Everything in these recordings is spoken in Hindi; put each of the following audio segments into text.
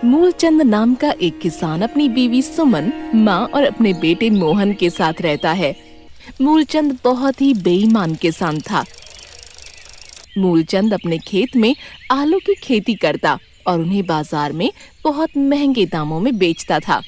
मूलचंद नाम का एक किसान अपनी बीवी सुमन, माँ और अपने बेटे मोहन के साथ रहता है। मूलचंद बहुत ही बेईमान किसान था। मूलचंद अपने खेत में आलू की खेती करता और उन्हें बाजार में बहुत महंगे दामों में बेचता था।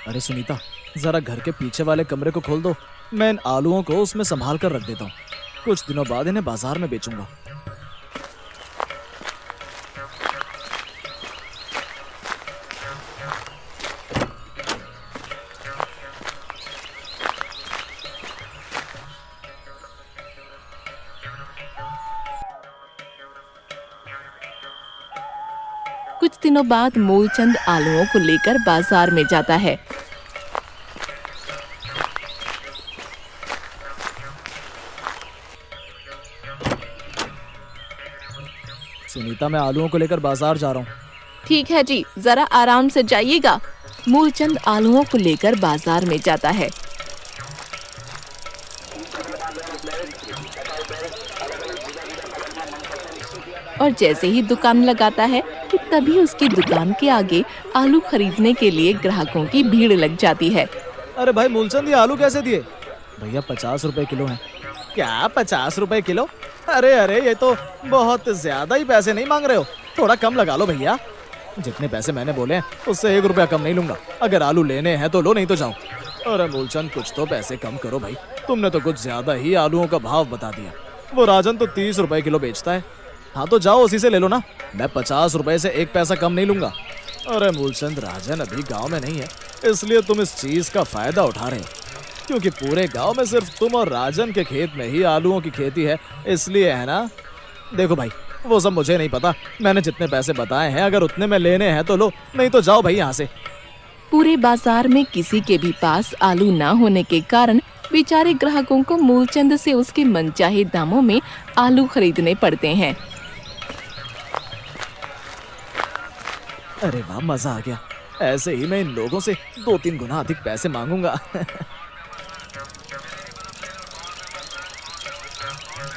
अरे सुनीता, जरा घर के पीछे वाले कमरे को खोल दो। मैं इन आलूओं को उसमें संभाल कर रख देता हूँ। कुछ दिनों बाद इन्हें बाजार में बेचूंगा। कुछ दिनों बाद मूलचंद आलूओं को लेकर बाजार में जाता है। सुनीता, मैं आलूओं को लेकर बाजार जा रहा हूँ। ठीक है जी, जरा आराम से जाइएगा। मूलचंद आलूओं को लेकर बाजार में जाता है। और जैसे ही दुकान लगाता है कि तभी उसकी दुकान के आगे आलू खरीदने के लिए ग्राहकों की भीड़ लग जाती है। अरे भाई मूलचंद, ये आलू कैसे दिए? भैया 50 रुपए किलो हैं। क्या 50 रुपए किलो? अरे अरे, ये तो बहुत ज्यादा ही पैसे नहीं मांग रहे हो? थोड़ा कम लगा लो भैया। जितने पैसे मैंने बोले हैं उससे 1 रुपया कम नहीं लूंगा। अगर आलू लेने हैं तो लो, नहीं तो जाओ। अरे मूलचंद, कुछ तो पैसे कम करो भाई। तुमने तो कुछ ज्यादा ही आलूओं का भाव बता दिया। वो राजन तो 30 रुपए किलो बेचता है। हाँ तो जाओ, उसी से ले लो ना। मैं 50 रुपए से 1 पैसा कम नहीं लूंगा। अरे मूलचंद, राजन अभी गाँव में नहीं है, इसलिए तुम इस चीज का फायदा उठा रहे हो। क्योंकि पूरे गांव में सिर्फ तुम और राजन के खेत में ही आलूओं की खेती है, इसलिए है ना? देखो भाई, वो सब मुझे नहीं पता। मैंने जितने पैसे बताए हैं, अगर उतने में लेने हैं तो लो, नहीं तो जाओ भाई यहाँ से। पूरे बाजार में किसी के भी पास आलू ना होने के कारण बेचारे ग्राहकों को मूलचंद से उसके मनचाहे दामों में आलू खरीदने पड़ते हैं। अरे वाह, मजा आ गया। ऐसे ही मैं इन लोगों से 2-3 गुना अधिक पैसे मांगूंगा।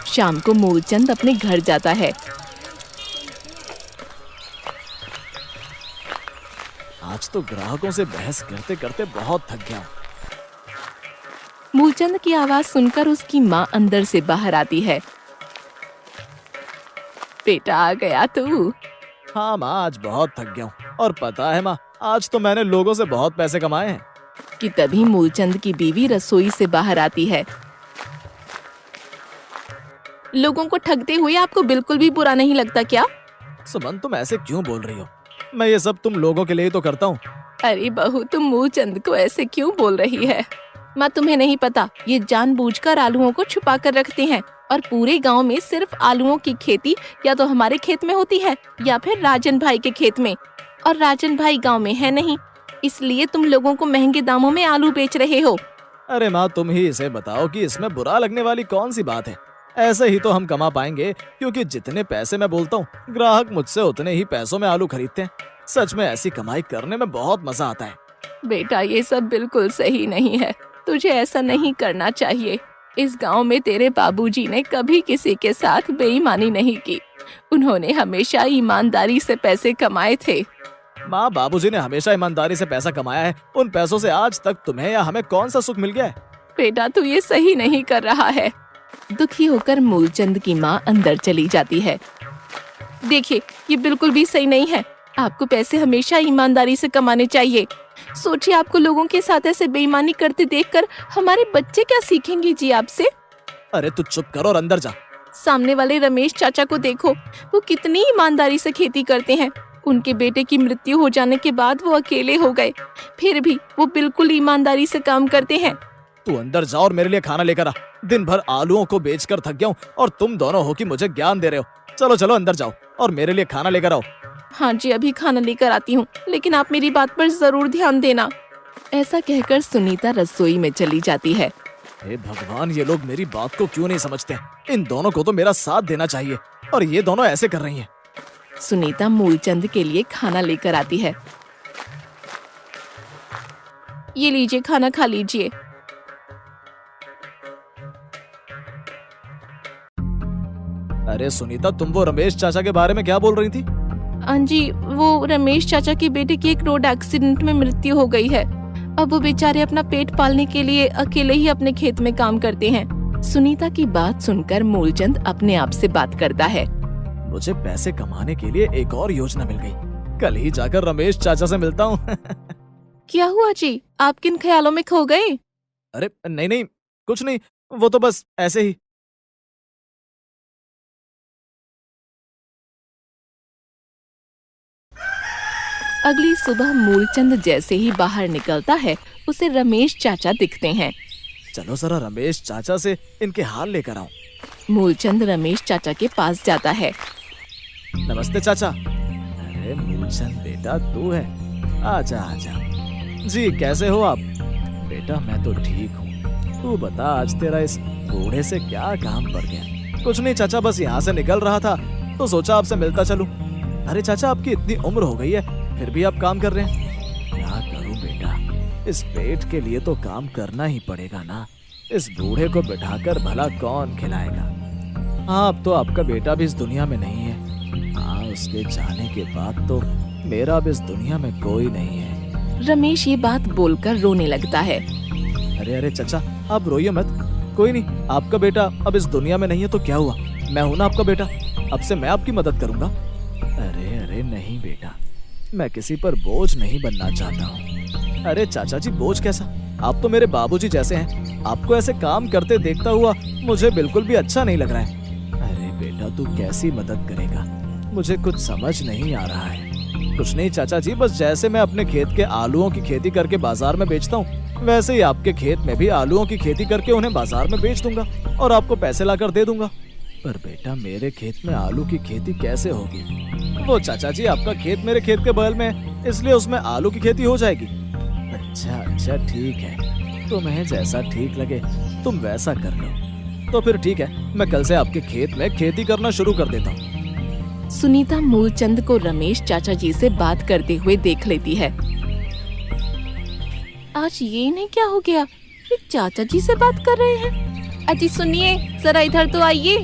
शाम को मूलचंद अपने घर जाता है। आज तो ग्राहकों से बहस करते करते बहुत थक गया हूं। मूलचंद की आवाज सुनकर उसकी माँ अंदर से बाहर आती है। बेटा, आ गया तू? हाँ माँ, आज बहुत थक गया हूँ। और पता है माँ, आज तो मैंने लोगों से बहुत पैसे कमाए हैं। कि तभी मूलचंद की बीवी रसोई से बाहर आती है। लोगों को ठगते हुए आपको बिल्कुल भी बुरा नहीं लगता क्या? सुमन, तुम ऐसे क्यों बोल रही हो? मैं ये सब तुम लोगों के लिए ही तो करता हूँ। अरे बहू, तुम मूलचंद को ऐसे क्यों बोल रही है? माँ, तुम्हें नहीं पता, ये जानबूझकर आलूओं को छुपा कर रखते हैं और पूरे गांव में सिर्फ आलूओं की खेती या तो हमारे खेत में होती है या फिर राजन भाई के खेत में, और राजन भाई गांव में है नहीं, इसलिए तुम लोगों को महंगे दामों में आलू बेच रहे हो। अरे माँ, तुम ही इसे बताओ कि इसमें बुरा लगने वाली कौन सी बात है। ऐसे ही तो हम कमा पाएंगे, क्योंकि जितने पैसे मैं बोलता हूँ, ग्राहक मुझसे उतने ही पैसों में आलू खरीदते हैं। सच में ऐसी कमाई करने में बहुत मजा आता है। बेटा, ये सब बिल्कुल सही नहीं है। तुझे ऐसा नहीं करना चाहिए। इस गांव में तेरे बाबूजी ने कभी किसी के साथ बेईमानी नहीं की। उन्होंने हमेशा ईमानदारी से पैसे कमाए थे। माँ, बाबूजी ने हमेशा ईमानदारी से पैसा कमाया है। उन पैसों से आज तक तुम्हें या हमें कौन सा सुख मिल गया है? बेटा, तू ये सही नहीं कर रहा है। दुखी होकर मूलचंद की माँ अंदर चली जाती है। देखिए, ये बिल्कुल भी सही नहीं है। आपको पैसे हमेशा ईमानदारी से कमाने चाहिए। सोचिए, आपको लोगों के साथ ऐसे बेईमानी करते देखकर हमारे बच्चे क्या सीखेंगे जी आपसे? अरे तू चुप कर और अंदर जा। सामने वाले रमेश चाचा को देखो, वो कितनी ईमानदारी से खेती करते हैं। उनके बेटे की मृत्यु हो जाने के बाद वो अकेले हो गए, फिर भी वो बिल्कुल ईमानदारी से काम करते हैं। तू अंदर जा और मेरे लिए खाना लेकर आ। दिन भर आलूओं को बेचकर थक गया हूँ और तुम दोनों हो कि मुझे ज्ञान दे रहे हो। चलो चलो अंदर जाओ और मेरे लिए खाना लेकर आओ। हाँ जी, अभी खाना लेकर आती हूँ, लेकिन आप मेरी बात पर जरूर ध्यान देना। ऐसा कहकर सुनीता रसोई में चली जाती है। हे भगवान, ये लोग मेरी बात को क्यों नहीं समझते? इन दोनों को तो मेरा साथ देना चाहिए और ये दोनों ऐसे कर रही हैं। सुनीता मूलचंद के लिए खाना लेकर आती है। ये लीजिए, खाना खा लीजिए। अरे सुनीता, तुम वो रमेश चाचा के बारे में क्या बोल रही थी? हाँ जी, वो रमेश चाचा के बेटे की एक रोड एक्सीडेंट में मृत्यु हो गई है। अब वो बेचारे अपना पेट पालने के लिए अकेले ही अपने खेत में काम करते हैं। सुनीता की बात सुनकर मूलचंद अपने आप से बात करता है। मुझे पैसे कमाने के लिए एक और योजना मिल गई। कल ही जाकर रमेश चाचा से मिलता हूँ। क्या हुआ जी, आप किन ख्यालों में खो गए? अरे नहीं नहीं, कुछ नहीं, वो तो बस ऐसे ही। अगली सुबह मूलचंद जैसे ही बाहर निकलता है, उसे रमेश चाचा दिखते हैं। चलो जरा रमेश चाचा से इनके हाल लेकर आऊं। मूलचंद रमेश चाचा के पास जाता है। नमस्ते चाचा। अरे मूलचंद बेटा, तू है? आजा आजा। जी कैसे हो आप? बेटा मैं तो ठीक हूँ, तू बता आज तेरा इस बूढ़े से क्या काम पड़ गया? कुछ नहीं चाचा, बस यहाँ से निकल रहा था तो सोचा आपसे मिलता चलूं। अरे चाचा, आपकी इतनी उम्र हो गई है फिर भी आप काम कर रहे हैं। क्या करूं बेटा, इस पेट के लिए तो काम करना ही पड़ेगा ना। इस बूढ़े को बिठाकर भला कौन खिलाएगा? हाँ, अब तो आपका बेटा भी इस दुनिया में नहीं है। हाँ, उसके जाने के बाद तो मेरा अब इस दुनिया में कोई नहीं है। रमेश ये बात बोलकर रोने लगता है। अरे अरे चाचा, आप रोइए मत। कोई नहीं, आपका बेटा अब इस दुनिया में नहीं है तो क्या हुआ, मैं हूं ना आपका बेटा। अब से मैं आपकी मदद करूंगा। अरे अरे नहीं बेटा, मैं किसी पर बोझ नहीं बनना चाहता हूँ। अरे चाचा जी, बोझ कैसा? आप तो मेरे बाबूजी जैसे हैं। आपको ऐसे काम करते देखता हुआ मुझे बिल्कुल भी अच्छा नहीं लग रहा है। अरे बेटा, तू कैसी मदद करेगा, मुझे कुछ समझ नहीं आ रहा है। कुछ नहीं चाचा जी, बस जैसे मैं अपने खेत के आलूओं की खेती करके बाजार में बेचता हूँ, वैसे ही आपके खेत में भी आलूओं की खेती करके उन्हें बाजार में बेच दूंगा और आपको पैसे लाकर दे दूंगा। पर बेटा, मेरे खेत में आलू की खेती कैसे होगी? वो चाचा जी, आपका खेत मेरे खेत के बगल में, इसलिए उसमें आलू की खेती हो जाएगी। अच्छा अच्छा, ठीक है, तुम्हें जैसा ठीक लगे तुम वैसा कर लो। तो फिर ठीक है, मैं कल से आपके खेत में खेती करना शुरू कर देता हूँ। सुनीता मूलचंद को रमेश चाचा जी से बात करते हुए देख लेती है। आज ये इन्हें क्या हो गया, ये चाचा जी से बात कर रहे हैं। अजी सुनिए, जरा इधर तो आइए।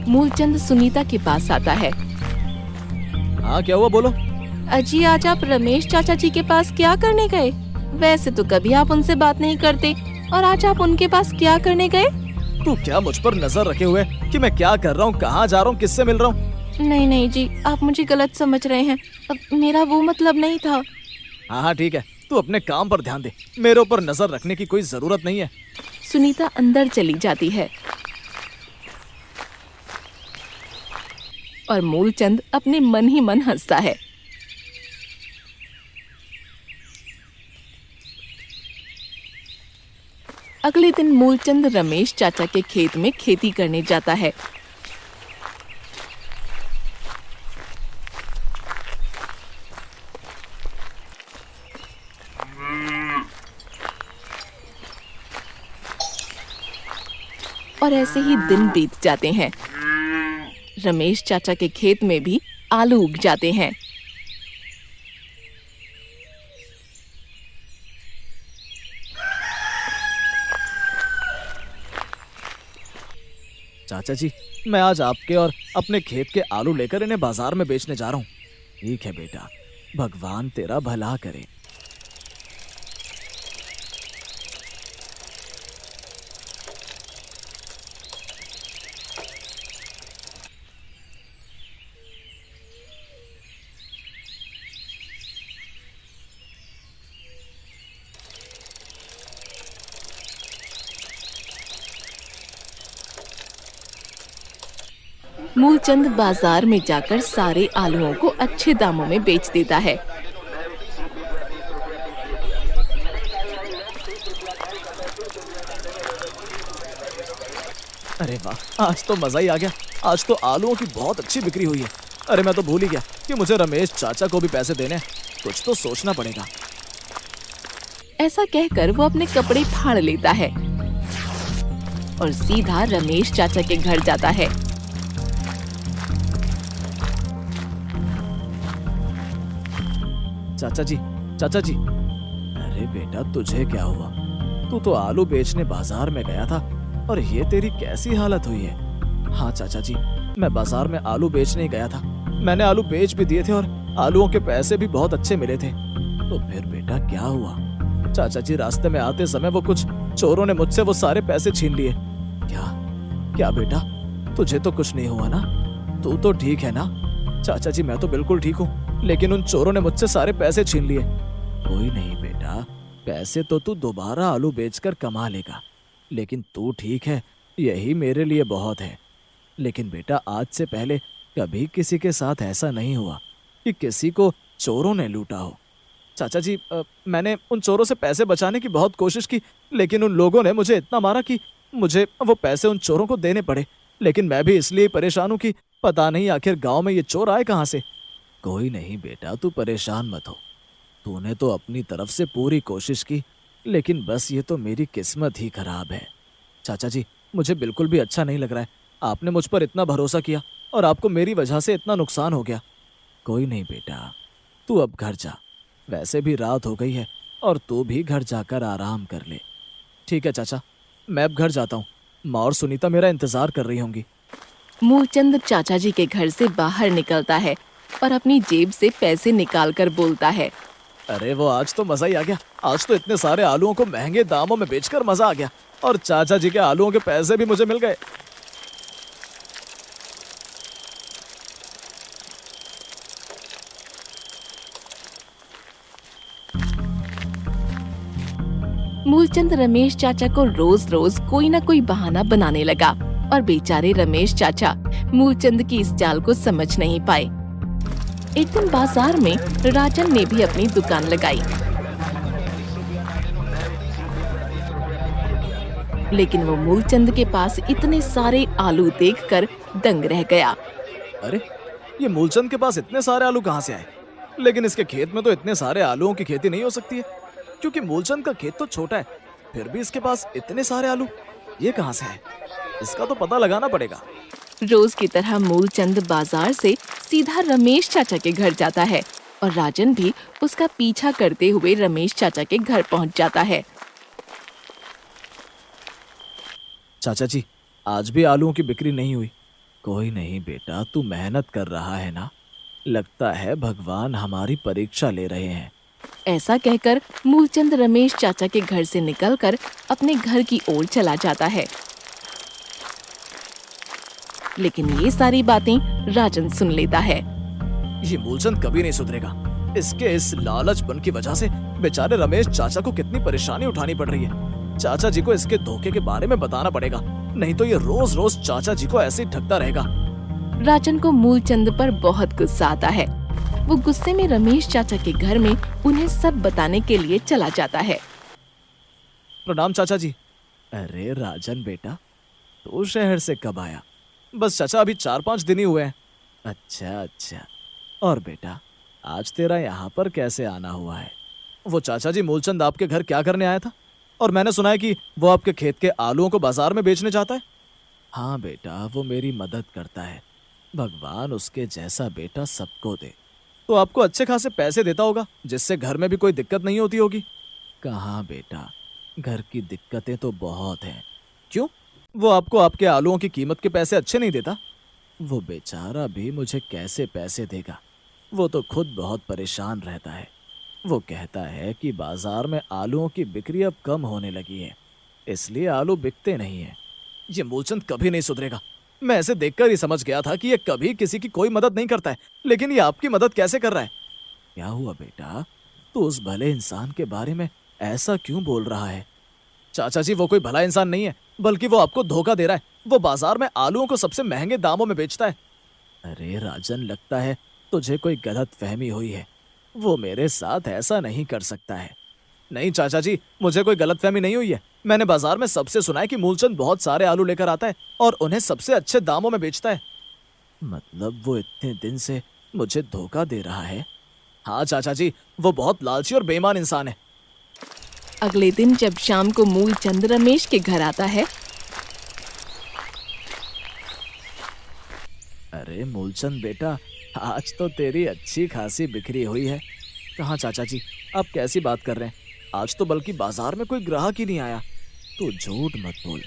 मूलचंद सुनीता के पास आता है। हाँ क्या हुआ, बोलो। अजी, आज आप रमेश चाचा जी के पास क्या करने गए? वैसे तो कभी आप उनसे बात नहीं करते, और आज आप उनके पास क्या करने गए? तू क्या मुझ पर नजर रखे हुए कि मैं क्या कर रहा हूँ, कहाँ जा रहा हूँ, किससे मिल रहा हूँ? नहीं नहीं जी, आप मुझे गलत समझ रहे हैं। अब मेरा वो मतलब नहीं था। हाँ हाँ ठीक है, तू अपने काम पर ध्यान दे, मेरे ऊपर नजर रखने की कोई जरूरत नहीं है। सुनीता अंदर चली जाती है और मूलचंद अपने मन ही मन हंसता है। अगले दिन मूलचंद रमेश चाचा के खेत में खेती करने जाता है। और ऐसे ही दिन बीत जाते हैं। रमेश चाचा के खेत में भी आलू उग जाते हैं। चाचा जी, मैं आज आपके और अपने खेत के आलू लेकर इन्हें बाजार में बेचने जा रहा हूँ। ठीक है बेटा, भगवान तेरा भला करे। मूलचंद बाजार में जाकर सारे आलूओं को अच्छे दामों में बेच देता है। अरे वाह, आज तो मजा ही आ गया। आज तो आलूओं की बहुत अच्छी बिक्री हुई है। अरे मैं तो भूल ही गया कि मुझे रमेश चाचा को भी पैसे देने हैं। कुछ तो सोचना पड़ेगा। ऐसा कहकर वो अपने कपड़े फाड़ लेता है और सीधा रमेश चाचा के घर जाता है। चाचा जी, चाचा जी। अरे बेटा, तुझे क्या हुआ? तू तो आलू बेचने बाजार में गया था और ये तेरी कैसी हालत हुई है? हाँ चाचा जी, मैं बाजार में आलू बेचने ही गया था। मैंने आलू बेच भी दिए थे और आलूओं के पैसे भी बहुत अच्छे मिले थे। तो फिर बेटा क्या हुआ? चाचा जी, रास्ते में आते समय वो कुछ चोरों ने मुझसे वो सारे पैसे छीन लिए। क्या क्या बेटा, तुझे तो कुछ नहीं हुआ ना? तू तो ठीक है ना? चाचा जी, मैं तो बिल्कुल ठीक हूँ, लेकिन उन चोरों ने मुझसे सारे पैसे छीन लिए। कोई नहीं बेटा, पैसे तो तू दोबारा आलू बेचकर कमा लेगा, लेकिन तू ठीक है, यही मेरे लिए बहुत है। लेकिन बेटा, आज से पहले कभी किसी के साथ ऐसा नहीं हुआ कि किसी को चोरों ने लूटा हो। चाचा जी, मैंने उन चोरों से पैसे बचाने की बहुत कोशिश की, लेकिन उन लोगों ने मुझे इतना मारा कि मुझे वो पैसे उन चोरों को देने पड़े। लेकिन मैं भी इसलिए परेशान हूँ कि पता नहीं आखिर गांव में ये चोर आए कहाँ से। कोई नहीं बेटा, तू परेशान मत हो। तूने तो अपनी तरफ से पूरी कोशिश की, लेकिन बस ये तो मेरी किस्मत ही खराब है। चाचा जी, मुझे बिल्कुल भी अच्छा नहीं लग रहा है। आपने मुझ पर इतना भरोसा किया और आपको मेरी वजह से इतना नुकसान हो गया। कोई नहीं बेटा, तू अब घर जा। वैसे भी रात हो गई है और तू भी घर जाकर आराम कर ले। ठीक है चाचा, मैं अब घर जाता हूँ। माँ और सुनीता मेरा इंतजार कर रही होंगी। मूलचंद चाचा जी के घर से बाहर निकलता है और अपनी जेब से पैसे निकालकर बोलता है, अरे वो आज तो मजा ही आ गया। आज तो इतने सारे आलूओं को महंगे दामों में बेचकर मजा आ गया और चाचा जी के आलूओं के पैसे भी मुझे मिल गए। मूलचंद रमेश चाचा को रोज रोज कोई ना कोई बहाना बनाने लगा और बेचारे रमेश चाचा मूलचंद की इस चाल को समझ नहीं पाए। एक दिन बाजार में राजन ने भी अपनी दुकान लगाई, लेकिन वो मूलचंद के पास इतने सारे आलू देखकर दंग रह गया। अरे, ये मूलचंद के पास इतने सारे आलू कहाँ से आए? लेकिन इसके खेत में तो इतने सारे आलूओं की खेती नहीं हो सकती है, क्योंकि मूलचंद का खेत तो छोटा है। फिर भी इसके पास इतने सारे आलू ये कहाँ से है? इसका तो पता लगाना पड़ेगा। रोज की तरह मूलचंद बाजार से सीधा रमेश चाचा के घर जाता है और राजन भी उसका पीछा करते हुए रमेश चाचा के घर पहुंच जाता है। चाचा जी, आज भी आलूओं की बिक्री नहीं हुई। कोई नहीं बेटा, तू मेहनत कर रहा है ना? लगता है भगवान हमारी परीक्षा ले रहे हैं। ऐसा कहकर मूलचंद रमेश चाचा के घर से निकलकर अपने घर की ओर चला जाता है। लेकिन ये सारी बातें राजन सुन लेता है। ये मूलचंद कभी नहीं सुधरेगा। इसके इस लालचपन की वजह से बेचारे रमेश चाचा को कितनी परेशानी उठानी पड़ रही है। चाचा जी को इसके धोखे के बारे में बताना पड़ेगा, नहीं तो ये रोज रोज चाचा जी को ऐसे ही ठगता रहेगा। राजन को मूलचंद पर बहुत गुस्सा आता है। वो गुस्से में रमेश चाचा के घर में उन्हें सब बताने के लिए चला जाता है। प्रणाम चाचा जी। अरे राजन बेटा, तू शहर से कब आया? बस चाचा, अभी 4-5 दिन ही हुए हैं। अच्छा, और बेटा, आज तेरा यहाँ पर कैसे आना हुआ है? वो चाचा जी, मूलचंद आपके घर क्या करने आया था? और मैंने सुना है कि वो आपके खेत के आलूओं को बाजार में बेचने जाता है। हाँ बेटा, वो मेरी मदद करता है। भगवान उसके जैसा बेटा सबको दे। तो आपको अच्छे खासे पैसे देता होगा, जिससे घर में भी कोई दिक्कत नहीं होती होगी। कहाँ बेटा, घर की दिक्कतें तो बहुत हैं। क्यों? वो आपको आपके आलूओं की कीमत के पैसे अच्छे नहीं देता? वो बेचारा भी मुझे कैसे पैसे देगा? वो तो खुद बहुत परेशान रहता है। वो कहता है कि बाजार में आलूओं की बिक्री अब कम होने लगी है, इसलिए आलू बिकते नहीं हैं। ये मूलचंद कभी नहीं सुधरेगा। मैं ऐसे देखकर ही समझ गया था कि ये कभी किसी की कोई मदद नहीं करता है, लेकिन ये आपकी मदद कैसे कर रहा है? क्या हुआ बेटा, तू उस भले इंसान के बारे में ऐसा क्यों बोल रहा है? चाचा जी, वो कोई भला इंसान नहीं है, बल्कि वो आपको धोखा दे रहा है। वो बाजार में आलूओं को सबसे महंगे दामों में बेचता है। अरे राजन, लगता है तुझे कोई गलत फहमी हुई है। वो मेरे साथ ऐसा नहीं कर सकता है। नहीं चाचा जी, मुझे कोई गलतफहमी नहीं हुई है। मैंने बाजार में सबसे सुना है कि मूलचंद बहुत सारे आलू लेकर आता है और उन्हें सबसे अच्छे दामों में बेचता है। मतलब वो इतने दिन से मुझे धोखा दे रहा है? हाँ चाचा जी, वो बहुत लालची और बेईमान इंसान है। अगले दिन जब शाम को मूलचंद रमेश के घर आता है। अरे मूलचंद बेटा, आज तो तेरी अच्छी खासी बिक्री हुई है। कहाँ चाचा जी, आप कैसी बात कर रहे हैं? आज तो बल्कि बाजार में कोई ग्राहक ही नहीं आया। तू झूठ मत बोल,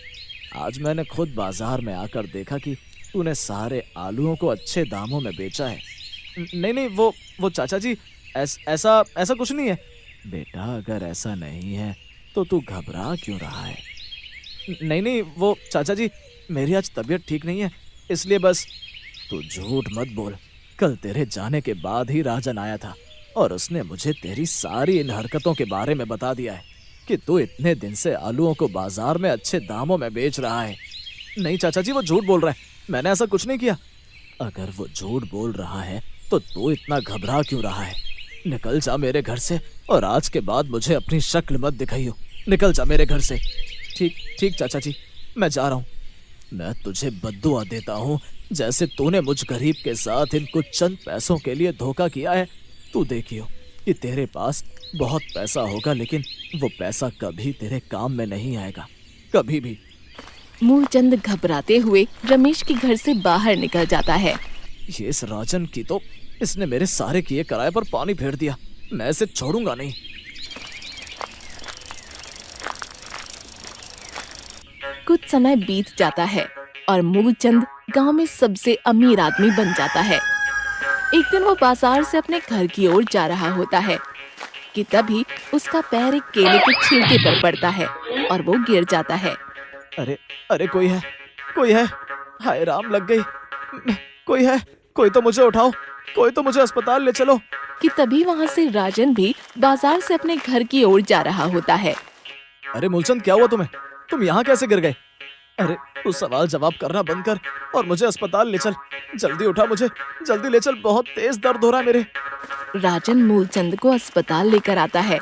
आज मैंने खुद बाजार में आकर देखा कि तूने सारे आलूओं को अच्छे दामों में बेचा है। नहीं नहीं, वो चाचा जी, ऐसा ऐसा कुछ नहीं है। बेटा अगर ऐसा नहीं है तो तू घबरा क्यों रहा है? नहीं नहीं, वो चाचा जी, मेरी आज तबीयत ठीक नहीं है, इसलिए बस। तू झूठ मत बोल, कल तेरे जाने के बाद ही राजन आया था और उसने मुझे तेरी सारी इन हरकतों के बारे में बता दिया है कि तू इतने दिन से आलूओं को बाजार में अच्छे दामों में बेच रहा है। नहीं चाचा जी, वो झूठ बोल रहा है, मैंने ऐसा कुछ नहीं किया। अगर वो झूठ बोल रहा है तो तू इतना घबरा क्यों रहा है? निकल जा मेरे घर से और आज के बाद मुझे अपनी शक्ल मत दिखाइयो। निकल जा मेरे घर से। ठीक ठीक चाचा जी, मैं जा रहा हूँ। मैं तुझे बद्दुआ देता हूँ, जैसे तूने मुझ गरीब के साथ इन कुछ चंद पैसों के लिए धोखा किया है। तू देखियो कि तेरे पास बहुत पैसा होगा, लेकिन वो पैसा कभी तेरे काम में नहीं आएगा, कभी भी। मूलचंद घबराते हुए रमेश के घर से बाहर निकल जाता है। ये इस राजन की तो, इसने मेरे सारे किए किराए पर पानी फेर दिया, मैं इसे छोड़ूंगा नहीं। कुछ समय बीत जाता है और मूलचंद गांव में सबसे अमीर आदमी बन जाता है। एक दिन वो बाजार से अपने घर की ओर जा रहा होता है कि तभी उसका पैर एक केले के छिलके पर पड़ता है और वो गिर जाता है। अरे अरे, कोई है, कोई है, हाय राम, लग गई। कोई है, कोई तो मुझे उठाओ, कोई तो मुझे अस्पताल ले चलो। कि तभी वहाँ से राजन भी बाजार से अपने घर की ओर जा रहा होता है। अरे मूलचंद, क्या हुआ तुम्हें? तुम यहाँ कैसे गिर गए? अरे तू सवाल जवाब करना बंद कर और मुझे अस्पताल ले चल। जल्दी उठा मुझे, जल्दी ले चल, बहुत तेज दर्द हो रहा है मेरे। राजन मूलचंद को अस्पताल लेकर आता है।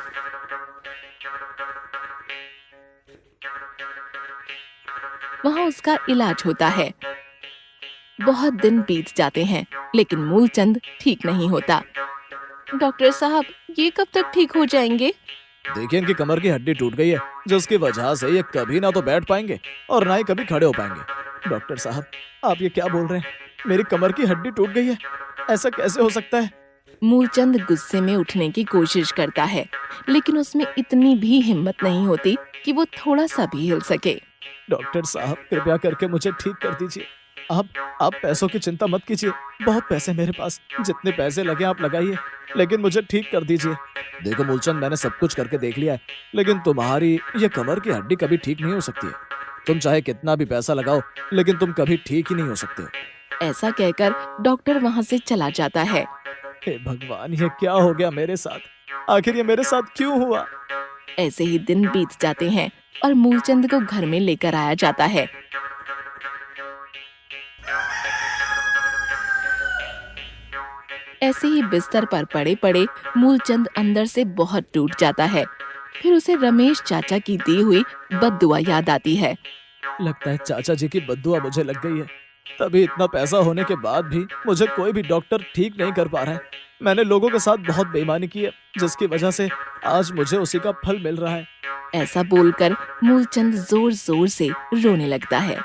वहाँ उसका इलाज होता है। बहुत दिन बीत जाते हैं लेकिन मूलचंद ठीक नहीं होता। डॉक्टर साहब, ये कब तक ठीक हो जाएंगे? देखिए, इनकी कमर की हड्डी टूट गई है, जिसकी वजह से ये कभी ना तो बैठ पाएंगे और ना ही कभी खड़े हो पाएंगे। डॉक्टर साहब, आप ये क्या बोल रहे हैं? मेरी कमर की हड्डी टूट गई है, ऐसा कैसे हो सकता है? मूलचंद गुस्से में उठने की कोशिश करता है लेकिन उसमें इतनी भी हिम्मत नहीं होती कि वो थोड़ा सा भी हिल सके। डॉक्टर साहब, कृपया करके मुझे ठीक कर दीजिए। आप पैसों की चिंता मत कीजिए, बहुत पैसे मेरे पास, जितने पैसे लगे आप लगाइए, लेकिन मुझे ठीक कर दीजिए। देखो मूलचंद, मैंने सब कुछ करके देख लिया है, लेकिन तुम्हारी ये कमर की हड्डी कभी ठीक नहीं हो सकती है। तुम चाहे कितना भी पैसा लगाओ, लेकिन तुम कभी ठीक ही नहीं हो सकते हो। ऐसा कहकर डॉक्टर वहाँ से चला जाता है। हे भगवान, ये क्या हो गया मेरे साथ? आखिर ये मेरे साथ क्यों हुआ? ऐसे ही दिन बीत जाते हैं और मूलचंद को घर में लेकर आया जाता है। ऐसे ही बिस्तर पर पड़े पड़े मूलचंद अंदर से बहुत टूट जाता है। फिर उसे रमेश चाचा की दी हुई बद्दुआ याद आती है। लगता है चाचा जी की बद्दुआ मुझे लग गई है, तभी इतना पैसा होने के बाद भी मुझे कोई भी डॉक्टर ठीक नहीं कर पा रहा है। मैंने लोगों के साथ बहुत बेईमानी की है, जिसकी वजह से आज मुझे उसी का फल मिल रहा है। ऐसा बोलकर मूलचंद जोर जोर से रोने लगता है।